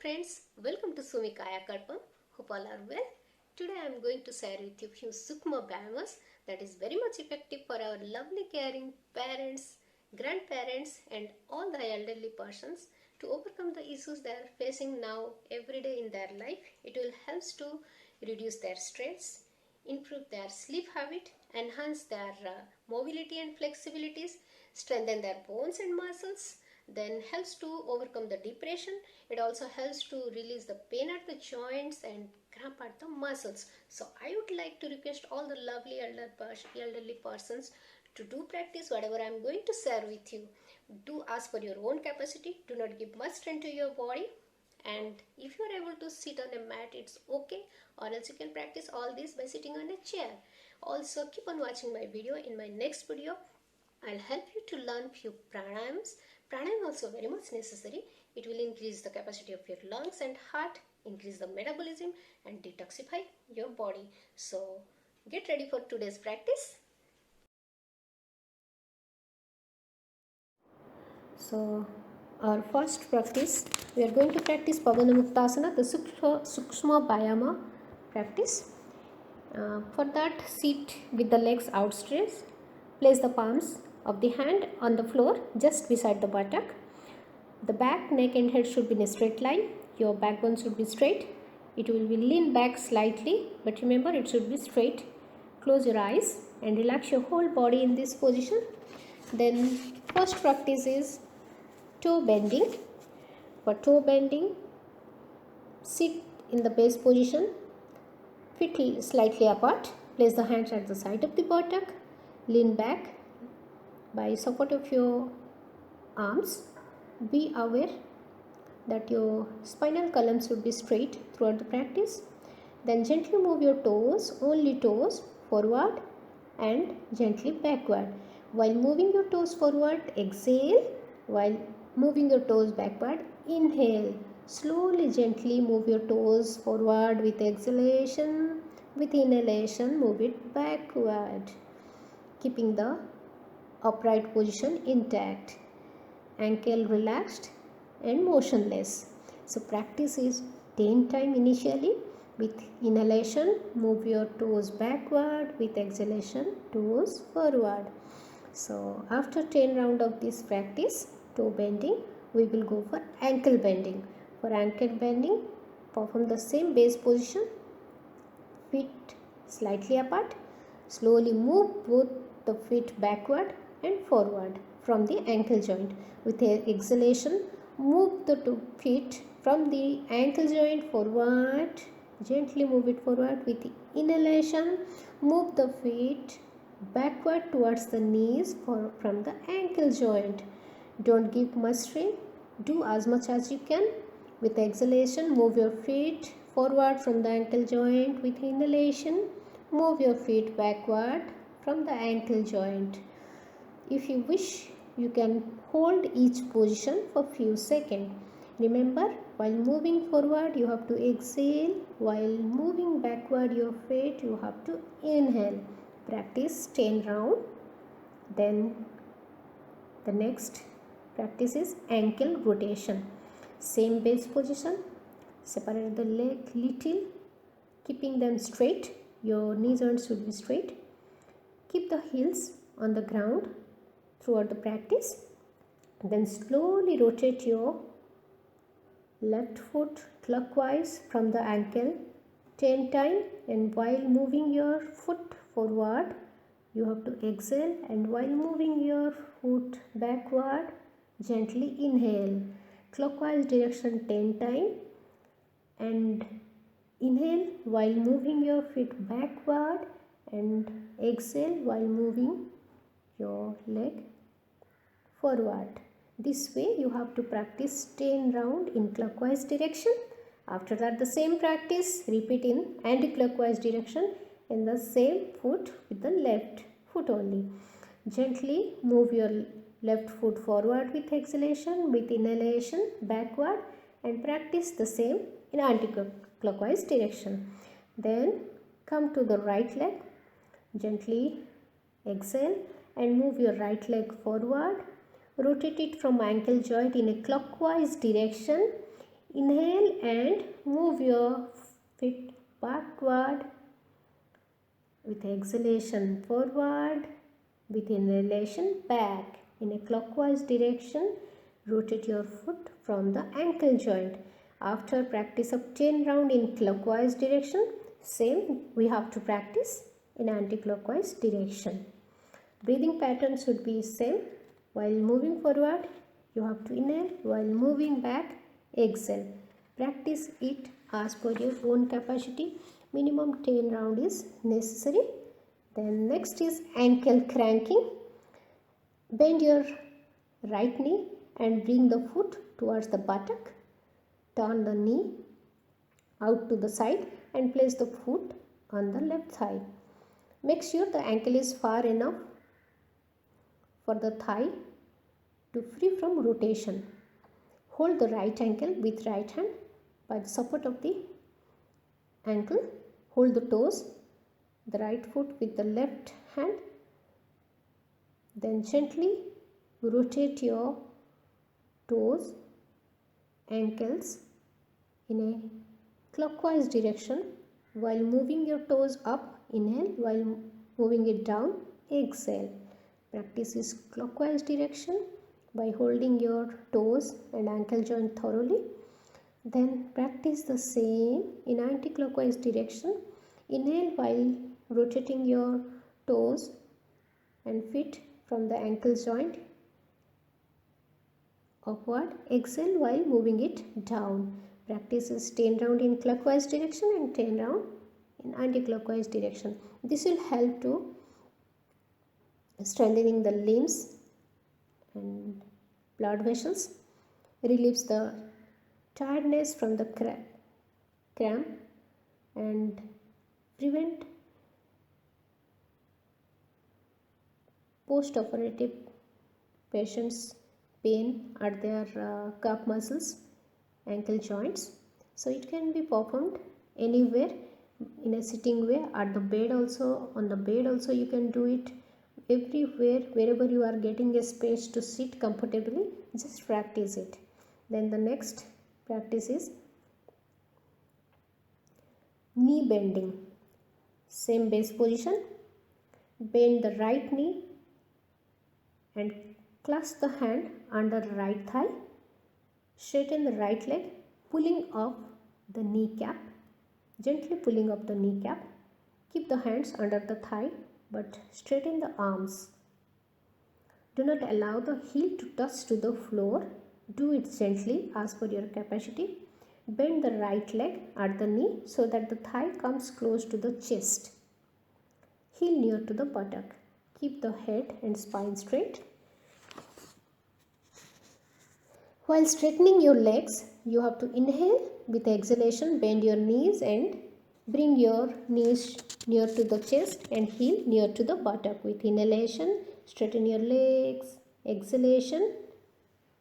friends, welcome to Sumikaya Kalpam. Hope all are well. Today I am going to share with you few Sukma Vyamas that is very much effective for our lovely caring parents, grandparents and all the elderly persons to overcome the issues they are facing now every day in their life. It will help to reduce their stress, improve their sleep habit, enhance their mobility and flexibilities, strengthen their bones and muscles, then helps to overcome the depression. It also helps to release the pain at the joints and cramp at the muscles. So I would like to request all the lovely elderly persons to do practice whatever I am going to share with you. Do ask for your own capacity. Do not give much strain to your body, and if you are able to sit on a mat, it's okay, or else you can practice all this by sitting on a chair. Also keep on watching my video. In my next video I'll help you to learn few pranayams. Pranayam also very much necessary. It will increase the capacity of your lungs and heart, increase the metabolism and detoxify your body. So get ready for today's practice. So our first practice, we are going to practice Pavanamuktasana, the Sukshma Vayama practice. For that, sit with the legs outstretched. Place the palms of the hand on the floor just beside the buttock. The back, neck and head should be in a straight line. Your backbone should be straight. It will be lean back slightly, but remember it should be straight. Close your eyes and relax your whole body in this position. Then first practice is toe bending. For toe bending, sit in the base position, feet slightly apart. Place the hands at the side of the buttock. Lean back by support of your arms. Be aware that your spinal column should be straight throughout the practice. Then gently move your toes, only toes, forward and gently backward. While moving your toes forward, exhale. While moving your toes backward, inhale. Slowly, gently move your toes forward with exhalation. With inhalation, move it backward, keeping the upright position intact. Ankle relaxed and motionless. So practice is 10 times initially. With inhalation, move your toes backward. With exhalation, toes forward. So after 10 round of this practice, toe bending, we will go for ankle bending. For ankle bending, perform the same base position. Feet slightly apart. Slowly move both the feet backward and forward from the ankle joint. With exhalation, move the two feet from the ankle joint forward. Gently move it forward. With inhalation, move the feet backward towards the knees from the ankle joint. Don't give much strain. Do as much as you can. With exhalation, move your feet forward from the ankle joint. With inhalation, move your feet backward from the ankle joint. If you wish, you can hold each position for few seconds. Remember, while moving forward, you have to exhale. While moving backward your feet, you have to inhale. Practice 10 rounds. Then the next practice is ankle rotation. Same base position. Separate the leg little, keeping them straight. Your knee joints should be straight. Keep the heels on the ground throughout the practice. Then slowly rotate your left foot clockwise from the ankle 10 times, and while moving your foot forward, you have to exhale, and while moving your foot backward, gently inhale. Clockwise direction 10 times and inhale while moving your feet backward and exhale while moving your leg forward. This way you have to practice 10 rounds in clockwise direction. After that, the same practice repeat in anti-clockwise direction in the same foot with the left foot only. Gently move your left foot forward with exhalation, with inhalation backward, and practice the same in anti-clockwise direction. Then come to the right leg. Gently exhale and move your right leg forward. Rotate it from ankle joint in a clockwise direction. Inhale and move your feet backward. With exhalation forward. With inhalation back. In a clockwise direction, rotate your foot from the ankle joint. After practice of 10 rounds in clockwise direction, same we have to practice in anti-clockwise direction. Breathing pattern should be same. While moving forward, you have to inhale. While moving back, exhale. Practice it as per your own capacity. Minimum 10 round is necessary. Then next is ankle cranking. Bend your right knee and bring the foot towards the buttock. Turn the knee out to the side and place the foot on the left thigh. Make sure the ankle is far enough for the thigh to free from rotation. Hold the right ankle with right hand by the support of the ankle. Hold the toes, the right foot with the left hand. Then gently rotate your toes, ankles in a clockwise direction. While moving your toes up, inhale. While moving it down, exhale. Practice is clockwise direction by holding your toes and ankle joint thoroughly. Then practice the same in anti-clockwise direction. Inhale while rotating your toes and feet from the ankle joint upward. Exhale while moving it down. Practice is 10 round in clockwise direction and 10 round in anti-clockwise direction. This will help to strengthening the limbs and blood vessels, relieves the tiredness from the cramp and prevent post-operative patients pain at their calf muscles, ankle joints. So it can be performed anywhere, in a sitting way, at the bed also, on the bed also you can do it. Everywhere, wherever you are getting a space to sit comfortably, just practice it. Then the next practice is knee bending. Same base position. Bend the right knee and clasp the hand under the right thigh. Straighten the right leg, pulling up the kneecap. Gently pulling up the kneecap. Keep the hands under the thigh but straighten the arms. Do not allow the heel to touch to the floor. Do it gently as per your capacity. Bend the right leg at the knee so that the thigh comes close to the chest. Heel near to the buttock. Keep the head and spine straight. While straightening your legs, you have to inhale. With exhalation, bend your knees and bring your knees near to the chest and heel near to the buttock. With inhalation, straighten your legs. Exhalation,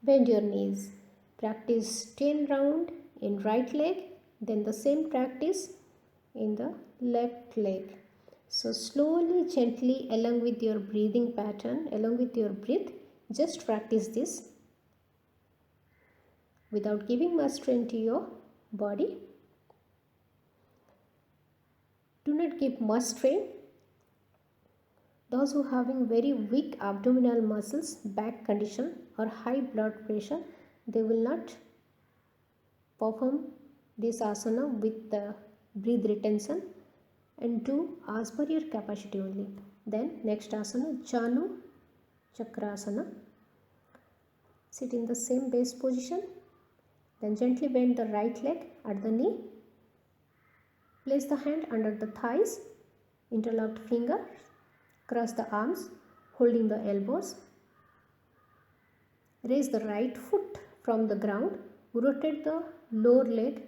bend your knees. Practice 10 round in right leg, then the same practice in the left leg. So slowly, gently, along with your breathing pattern, along with your breath, just practice this without giving much strain to your body. Do not give much strain. Those who are having very weak abdominal muscles, back condition or high blood pressure, they will not perform this asana with the breath retention, and do as per your capacity only. Then next asana, Janu Chakrasana. Sit in the same base position. Then gently bend the right leg at the knee. Place the hand under the thighs, interlocked fingers, cross the arms, holding the elbows. Raise the right foot from the ground. Rotate the lower leg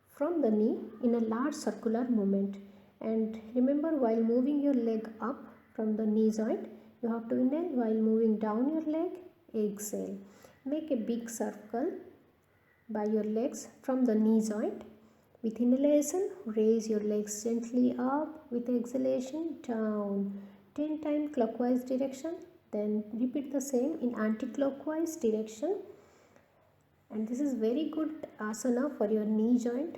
from the knee in a large circular movement. And remember, while moving your leg up from the knee joint, you have to inhale. While moving down your leg, exhale. Make a big circle by your legs from the knee joint. With inhalation, raise your legs gently up. With exhalation, down. 10 times clockwise direction. Then repeat the same in anti-clockwise direction. and this is very good asana for your knee joint,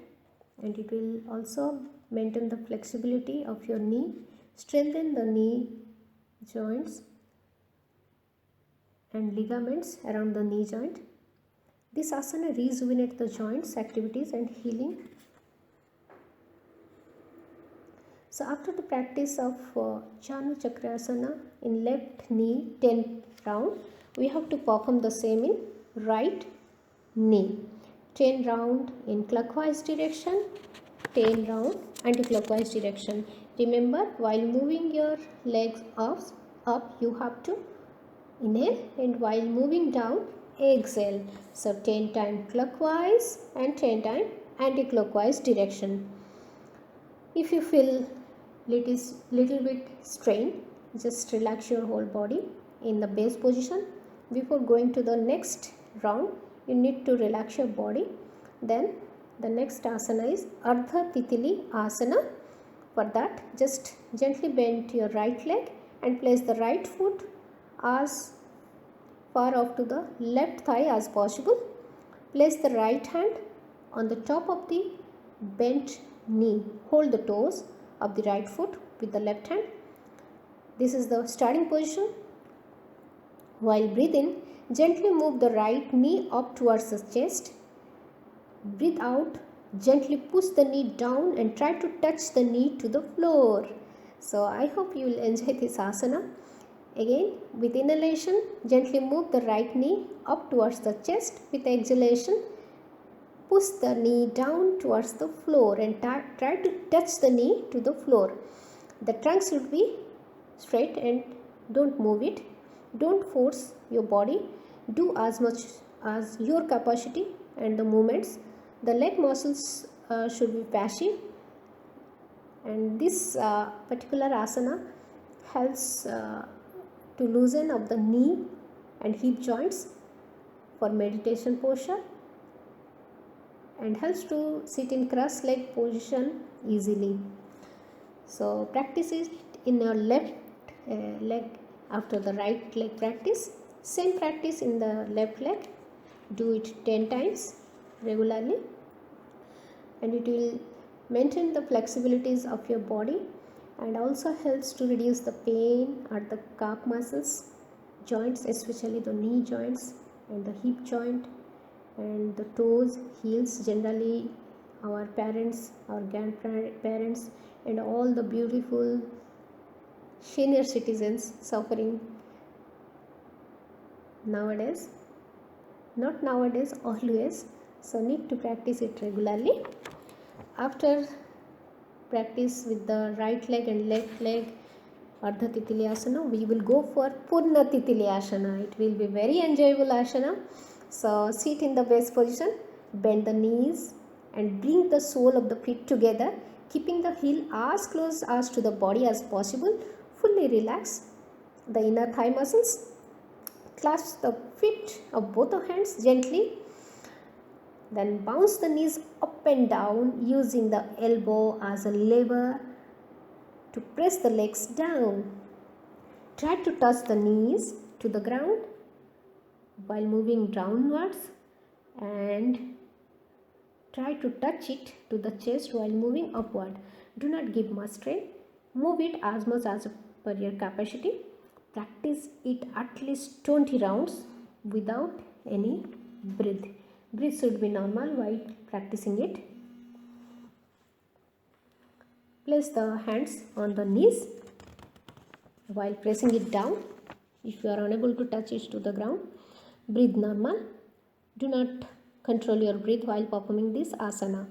and it will also maintain the flexibility of your knee, strengthen the knee joints and ligaments around the knee joint. This asana rejuvenates the joints activities and healing. So after the practice of Janu Chakrasana in left knee 10 round, we have to perform the same in right knee. 10 round in clockwise direction, 10 round anti-clockwise direction. Remember, while moving your legs up you have to inhale, and while moving down exhale. So 10 times clockwise and 10 times anti-clockwise direction. If you feel little bit strain, just relax your whole body in the base position. Before going to the next round, you need to relax your body. Then the next asana is Ardha Titili Asana. For that, just gently bend your right leg and place the right foot as far off to the left thigh as possible. Place the right hand on the top of the bent knee. Hold the toes of the right foot with the left hand. This is the starting position. While breathing, gently move the right knee up towards the chest. Breathe out, gently push the knee down and try to touch the knee to the floor. So I hope you will enjoy this asana. Again, with inhalation, gently move the right knee up towards the chest. With exhalation, push the knee down towards the floor and try to touch the knee to the floor. The trunk should be straight and don't move it. Don't force your body. Do as much as your capacity and the movements. The leg muscles should be passive, and this particular asana helps to loosen up the knee and hip joints for meditation posture, and helps to sit in cross leg position easily. So practice it in your left leg after the right leg practice. Same practice in the left leg. Do it 10 times regularly, and it will maintain the flexibilities of your body and also helps to reduce the pain at the calf muscles, joints, especially the knee joints and the hip joint and the toes, heels. Generally our parents, our grandparents and all the beautiful senior citizens suffering nowadays, not nowadays, always. So need to practice it regularly. After practice with the right leg and left leg Ardha Titili Asana, we will go for Purna Titili Asana. It will be very enjoyable asana. So sit in the base position, bend the knees and bring the sole of the feet together, keeping the heel as close as to the body as possible. Fully relax the inner thigh muscles. Clasp the feet of both the hands gently. Then bounce the knees up and down using the elbow as a lever to press the legs down. Try to touch the knees to the ground while moving downwards, and try to touch it to the chest while moving upward. Do not give much strain. Move it as much as per your capacity. Practice it at least 20 rounds without any breath. Breath should be normal while practicing it. Place the hands on the knees while pressing it down. If you are unable to touch it to the ground, breathe normal. Do not control your breath while performing this asana.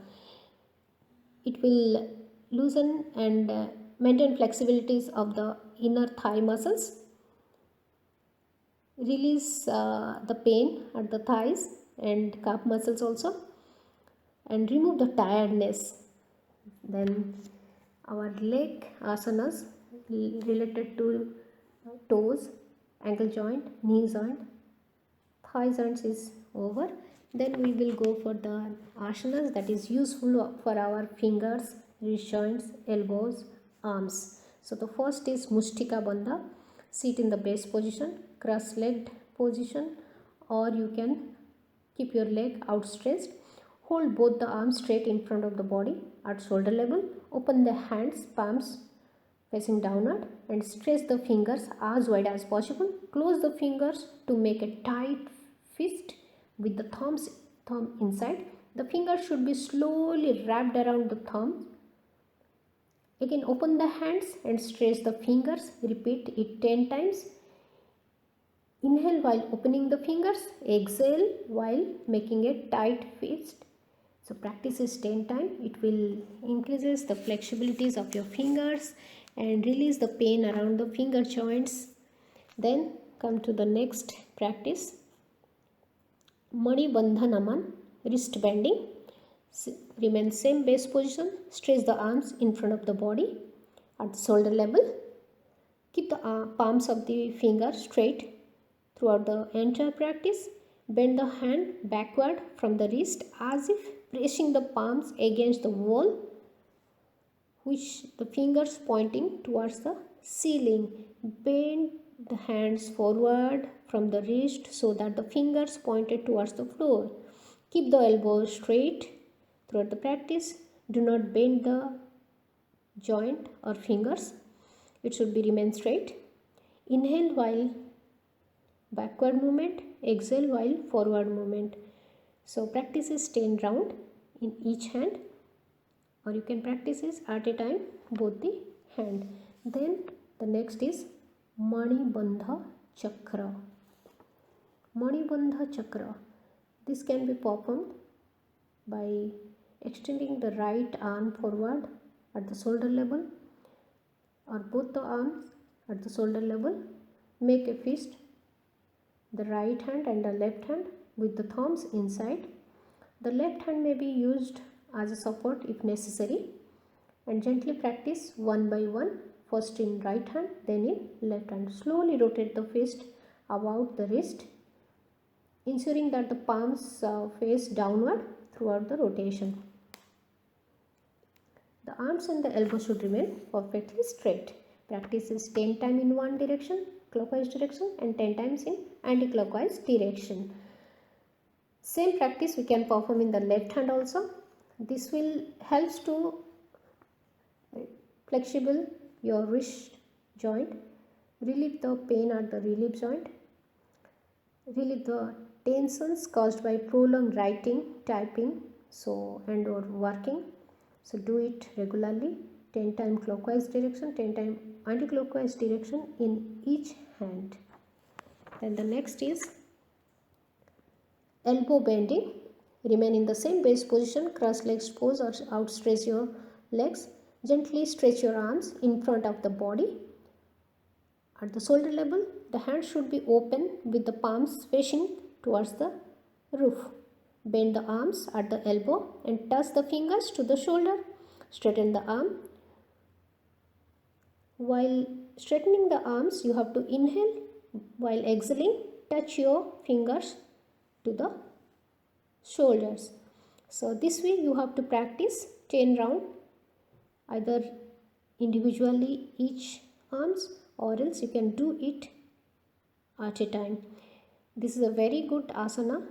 It will loosen and maintain flexibilities of the inner thigh muscles. Release the pain at the thighs and calf muscles also, and remove the tiredness. Then our leg asanas related to toes, ankle joint, knee joint, thigh joints is over. Then we will go for the asanas that is useful for our fingers, wrist joints, elbows, arms. So the first is Mustika Bandha. Sit in the base position, cross-legged position, or you can Keep your leg outstretched. Hold both the arms straight in front of the body at shoulder level. Open the hands, palms facing downward, and stretch the fingers as wide as possible. Close the fingers to make a tight fist with the thumb inside. The fingers should be slowly wrapped around the thumb. Again, open the hands and stretch the fingers. Repeat it 10 times. Inhale while opening the fingers. Exhale while making a tight fist. So practice is 10 times. It will increases the flexibilities of your fingers and release the pain around the finger joints. Then come to the next practice. Mani Bandha Naman, wrist bending. Remain same base position. Stretch the arms in front of the body at the shoulder level. Keep the palms of the fingers straight throughout the entire practice. Bend the hand backward from the wrist as if pressing the palms against the wall, which the fingers pointing towards the ceiling. Bend the hands forward from the wrist so that the fingers pointed towards the floor. Keep the elbows straight throughout the practice. Do not bend the joint or fingers. It should be remain straight. Inhale while backward movement, exhale while forward movement. So practice is 10 round in each hand, or you can practice this at a time both the hand. Then the next is Mani Bandha Chakra. Mani Bandha Chakra. This can be performed by extending the right arm forward at the shoulder level, or both the arms at the shoulder level. Make a fist, the right hand and the left hand with the thumbs inside. The left hand may be used as a support if necessary, and gently practice one by one, first in right hand, then in left hand. Slowly rotate the fist about the wrist, ensuring that the palms face downward throughout the rotation. The arms and the elbows should remain perfectly straight. Practice is 10 times in one direction, clockwise direction, and 10 times in anti-clockwise direction. Same practice we can perform in the left hand also. This will helps to flexible your wrist joint, relieve the pain at the relief joint, relieve the tensions caused by prolonged writing, typing, and or working. So do it regularly, 10 times clockwise direction, 10 times anti-clockwise direction in each hand. Then the next is elbow bending. Remain in the same base position, cross legs pose or outstretch your legs. Gently stretch your arms in front of the body. At the shoulder level, the hands should be open with the palms facing towards the roof. Bend the arms at the elbow and touch the fingers to the shoulder. Straighten the arm. While straightening the arms, you have to inhale. While exhaling, touch your fingers to the shoulders. So this way you have to practice 10 rounds, either individually each arms, or else you can do it at a time. This is a very good asana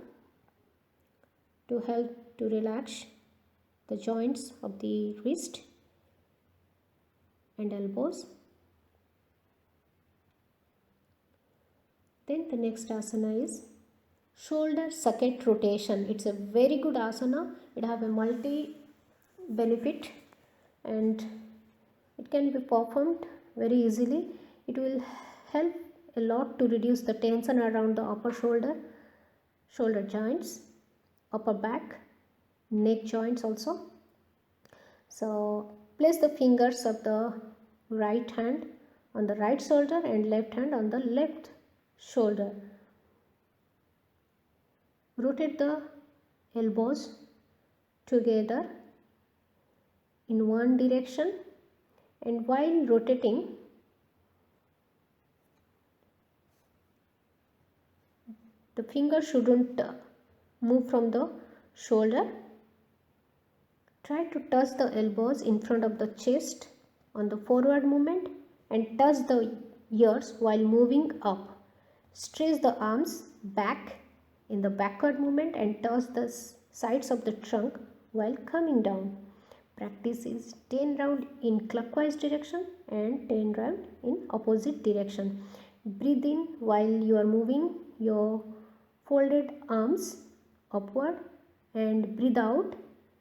to help to relax the joints of the wrist and elbows. Then the next asana is shoulder socket rotation. It's a very good asana. It have a multi benefit and it can be performed very easily. It will help a lot to reduce the tension around the upper shoulder joints, upper back, neck joints also. So place the fingers of the right hand on the right shoulder and left hand on the left shoulder. Rotate the elbows together in one direction, and while rotating, the finger shouldn't move from the shoulder. Try to touch the elbows in front of the chest on the forward movement and touch the ears while moving up. Stretch the arms back in the backward movement and toss the sides of the trunk while coming down. Practice is 10 round in clockwise direction and 10 round in opposite direction. Breathe in while you are moving your folded arms upward and breathe out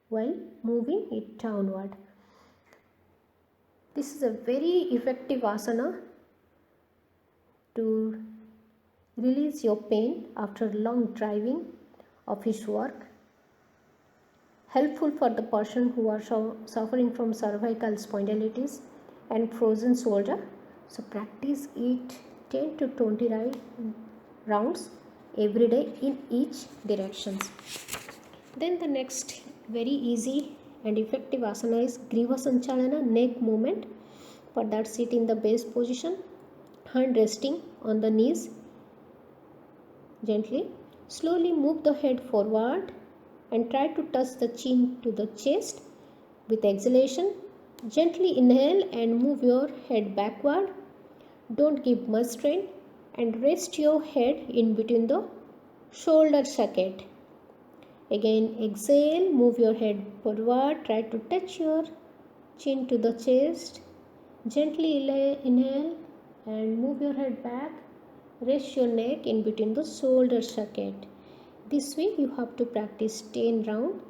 while moving it downward. This is a very effective asana to release your pain after long driving, office work. Helpful for the person who are suffering from cervical spondylitis and frozen shoulder. So practice it 10 to 20 rounds every day in each directions. Then the next very easy and effective asana is Griva Sanchalana, neck movement. For that, sit in the base position, hand resting on the knees. Gently, slowly move the head forward and try to touch the chin to the chest. With exhalation, gently inhale and move your head backward. Don't give much strain and rest your head in between the shoulder socket. Again, exhale, move your head forward, try to touch your chin to the chest. Gently inhale and move your head back. Rest your neck in between the shoulder socket. This way you have to practice 10 rounds.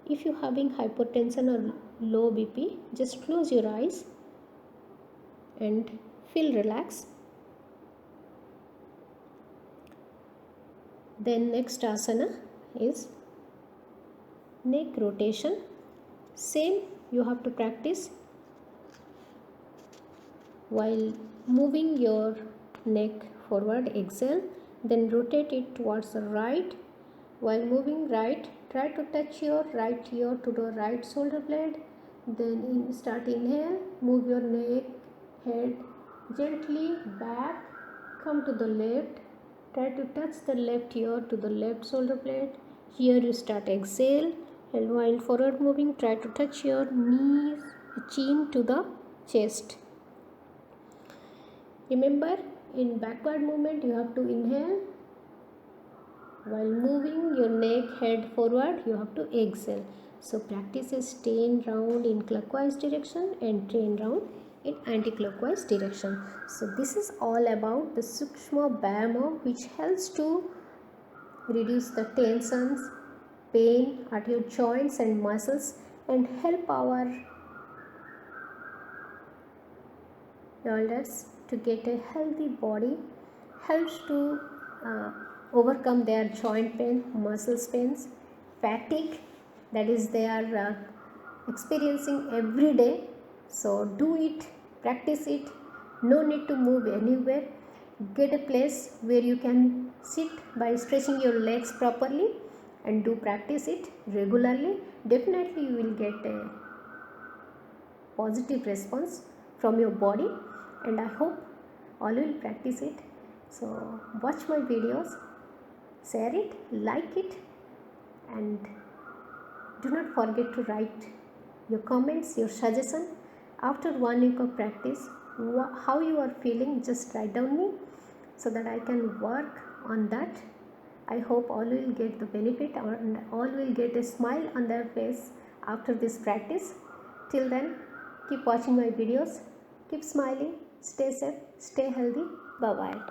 If you are having hypertension or low BP, just close your eyes and feel relaxed. Then next asana is neck rotation. Same you have to practice while moving your neck forward. Exhale, then rotate it towards the right. While moving right, try to touch your right ear to the right shoulder blade. Then start inhale, move your neck, head gently back, come to the left. Try to touch the left ear to the left shoulder blade. Here you start exhale, and while forward moving, try to touch your knees, chin to the chest. Remember, in backward movement, you have to inhale. While moving your neck, head forward, you have to exhale. So practice is 10 round in clockwise direction and 10 round in anti-clockwise direction. So this is all about the Sukshma Vyayama, which helps to reduce the tensions, pain at your joints and muscles and help our elders to get a healthy body, helps to overcome their joint pain, muscles pains, fatigue that is they are experiencing every day. So do it, practice it, no need to move anywhere. Get a place where you can sit by stretching your legs properly and do practice it regularly. Definitely you will get a positive response from your body, and I hope all will practice it. So watch my videos, share it, like it, and do not forget to write your comments, your suggestion. After 1 week of practice, how you are feeling, just write down me so that I can work on that. I hope all will get the benefit and all will get a smile on their face after this practice. Till then, keep watching my videos, keep smiling, stay safe, stay healthy. Bye bye.